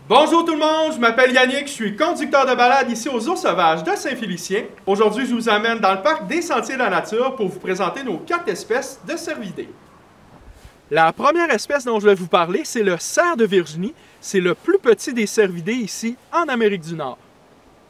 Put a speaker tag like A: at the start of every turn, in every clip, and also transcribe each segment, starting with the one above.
A: Bonjour tout le monde, je m'appelle Yannick, je suis conducteur de balade ici aux Ours Sauvages de Saint-Félicien. Aujourd'hui, je vous amène dans le parc des Sentiers de la Nature pour vous présenter nos 4 espèces de cervidés. La première espèce dont je vais vous parler, c'est le cerf de Virginie. C'est le plus petit des cervidés ici en Amérique du Nord.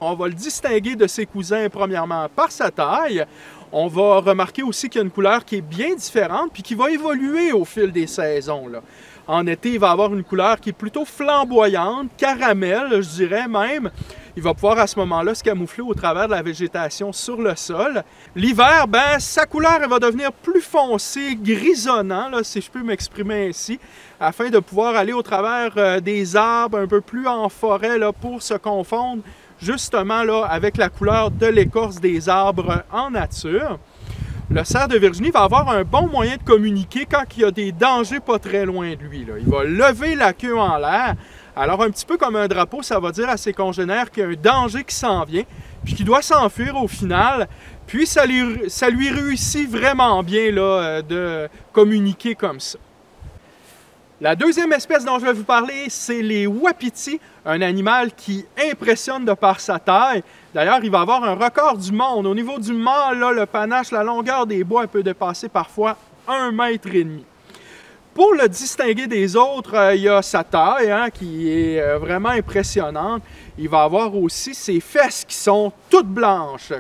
A: On va le distinguer de ses cousins premièrement par sa taille. On va remarquer aussi qu'il y a une couleur qui est bien différente puis qui va évoluer au fil des saisons, là. En été, il va avoir une couleur qui est plutôt flamboyante, caramel, je dirais même. Il va pouvoir à ce moment-là se camoufler au travers de la végétation sur le sol. L'hiver, sa couleur elle va devenir plus foncée, grisonnant, là, si je peux m'exprimer ainsi, afin de pouvoir aller au travers des arbres un peu plus en forêt là, pour se confondre justement là, avec la couleur de l'écorce des arbres en nature. Le cerf de Virginie va avoir un bon moyen de communiquer quand il y a des dangers pas très loin de lui, là. Il va lever la queue en l'air. Alors, un petit peu comme un drapeau, ça va dire à ses congénères qu'il y a un danger qui s'en vient, puis qu'il doit s'enfuir au final. Puis, ça lui réussit vraiment bien là, de communiquer comme ça. La deuxième espèce dont je vais vous parler, c'est les wapitis, un animal qui impressionne de par sa taille. D'ailleurs, il va avoir un record du monde. Au niveau du mâle, là, le panache, la longueur des bois peut dépasser parfois 1,5 m. Pour le distinguer des autres, il y a sa taille qui est vraiment impressionnante. Il va avoir aussi ses fesses qui sont toutes blanches.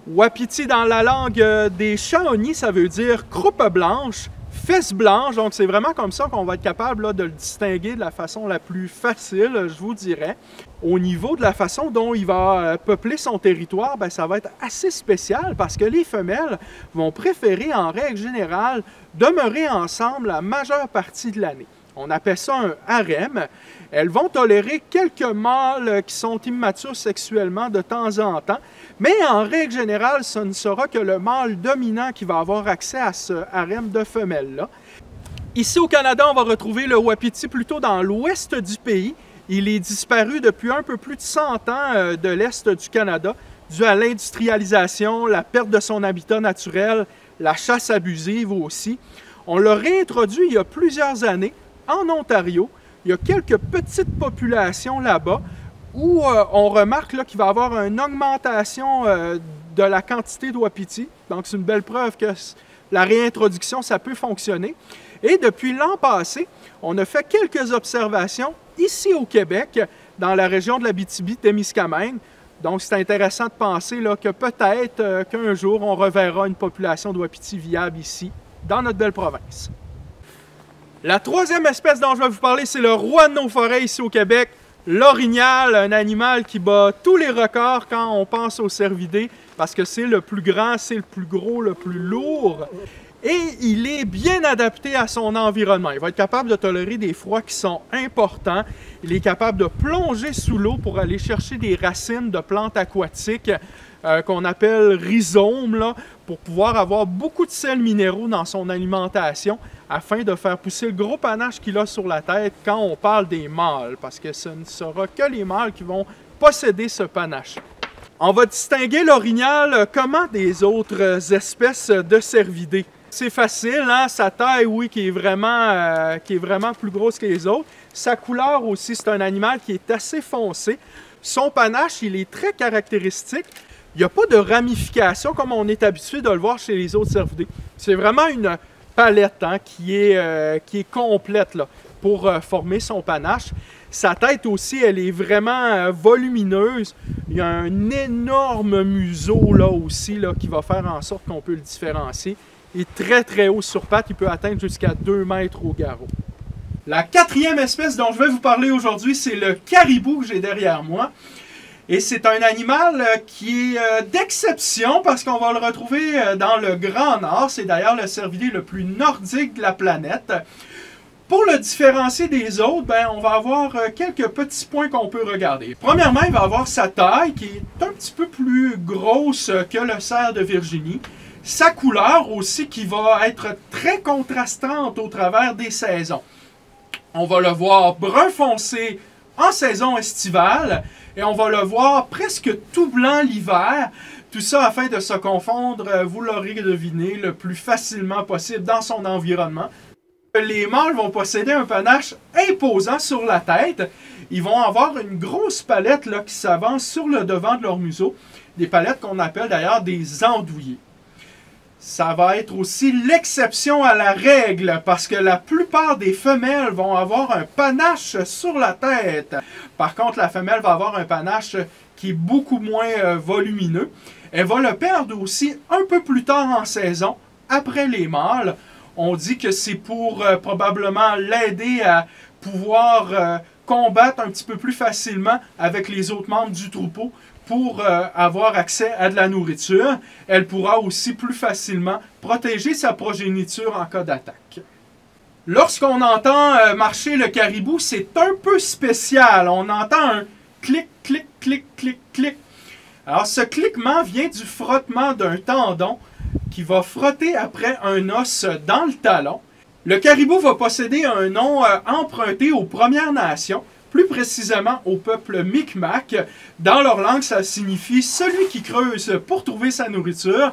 A: Wapiti dans la langue des Shawnee, ça veut dire croupe blanche. Fesses blanches, donc c'est vraiment comme ça qu'on va être capable là, de le distinguer de la façon la plus facile, je vous dirais. Au niveau de la façon dont il va peupler son territoire, ça va être assez spécial parce que les femelles vont préférer en règle générale demeurer ensemble la majeure partie de l'année. On appelle ça un harem. Elles vont tolérer quelques mâles qui sont immatures sexuellement de temps en temps, mais en règle générale, ce ne sera que le mâle dominant qui va avoir accès à ce harem de femelles-là. Ici au Canada, on va retrouver le wapiti plutôt dans l'ouest du pays. Il est disparu depuis un peu plus de 100 ans de l'est du Canada, dû à l'industrialisation, la perte de son habitat naturel, la chasse abusive aussi. On l'a réintroduit il y a plusieurs années en Ontario. Il y a quelques petites populations là-bas où on remarque qu'il va y avoir une augmentation de la quantité de wapiti. Donc, c'est une belle preuve que la réintroduction, ça peut fonctionner. Et depuis l'an passé, on a fait quelques observations ici au Québec, dans la région de l'Abitibi-Témiscamingue. Donc, c'est intéressant de penser là, que peut-être qu'un jour, on reverra une population de wapiti viable ici, dans notre belle province. La troisième espèce dont je vais vous parler, c'est le roi de nos forêts ici au Québec, l'orignal, un animal qui bat tous les records quand on pense aux cervidés, parce que c'est le plus grand, c'est le plus gros, le plus lourd. Et il est bien adapté à son environnement. Il va être capable de tolérer des froids qui sont importants. Il est capable de plonger sous l'eau pour aller chercher des racines de plantes aquatiques qu'on appelle rhizomes, là, pour pouvoir avoir beaucoup de sels minéraux dans son alimentation afin de faire pousser le gros panache qu'il a sur la tête quand on parle des mâles, parce que ce ne sera que les mâles qui vont posséder ce panache. On va distinguer l'orignal comment des autres espèces de cervidés. C'est facile, hein? Sa taille, oui, qui est vraiment plus grosse que les autres. Sa couleur aussi, c'est un animal qui est assez foncé. Son panache, il est très caractéristique. Il n'y a pas de ramification comme on est habitué de le voir chez les autres cervidés. C'est vraiment une palette qui est complète là, pour former son panache. Sa tête aussi, elle est vraiment volumineuse. Il y a un énorme museau là aussi là, qui va faire en sorte qu'on peut le différencier. Il est très très haut sur pattes, il peut atteindre jusqu'à 2 mètres au garrot. La quatrième espèce dont je vais vous parler aujourd'hui, c'est le caribou que j'ai derrière moi. Et c'est un animal qui est d'exception parce qu'on va le retrouver dans le Grand Nord. C'est d'ailleurs le cervidé le plus nordique de la planète. Pour le différencier des autres, on va avoir quelques petits points qu'on peut regarder. Premièrement, il va avoir sa taille qui est un petit peu plus grosse que le cerf de Virginie. Sa couleur aussi qui va être très contrastante au travers des saisons. On va le voir brun foncé en saison estivale et on va le voir presque tout blanc l'hiver. Tout ça afin de se confondre, vous l'aurez deviné, le plus facilement possible dans son environnement. Les mâles vont posséder un panache imposant sur la tête ils vont avoir une grosse palette là, qui s'avance sur le devant de leur museau, des palettes qu'on appelle d'ailleurs des andouillés. Ça va être aussi l'exception à la règle, parce que la plupart des femelles vont avoir un panache sur la tête. Par contre, la femelle va avoir un panache qui est beaucoup moins volumineux. Elle va le perdre aussi un peu plus tard en saison, après les mâles. On dit que c'est pour probablement l'aider à pouvoir combattre un petit peu plus facilement avec les autres membres du troupeau pour avoir accès à de la nourriture. Elle pourra aussi plus facilement protéger sa progéniture en cas d'attaque. Lorsqu'on entend marcher le caribou, c'est un peu spécial. On entend un clic, clic, clic, clic, clic. Alors, ce cliquement vient du frottement d'un tendon qui va frotter après un os dans le talon. Le caribou va posséder un nom emprunté aux Premières Nations, plus précisément au peuple Micmac. Dans leur langue, ça signifie « celui qui creuse pour trouver sa nourriture ».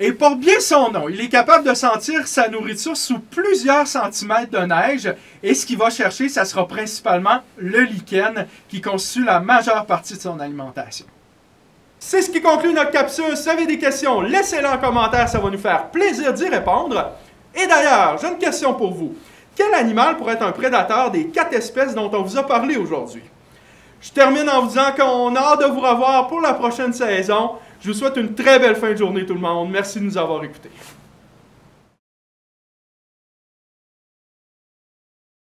A: Et porte bien son nom. Il est capable de sentir sa nourriture sous plusieurs centimètres de neige. Et ce qu'il va chercher, ça sera principalement le lichen qui constitue la majeure partie de son alimentation. C'est ce qui conclut notre capsule. Si vous avez des questions, laissez-les en commentaire, ça va nous faire plaisir d'y répondre. Et d'ailleurs, j'ai une question pour vous. Quel animal pourrait être un prédateur des 4 espèces dont on vous a parlé aujourd'hui? Je termine en vous disant qu'on a hâte de vous revoir pour la prochaine saison. Je vous souhaite une très belle fin de journée tout le monde. Merci de nous avoir écoutés.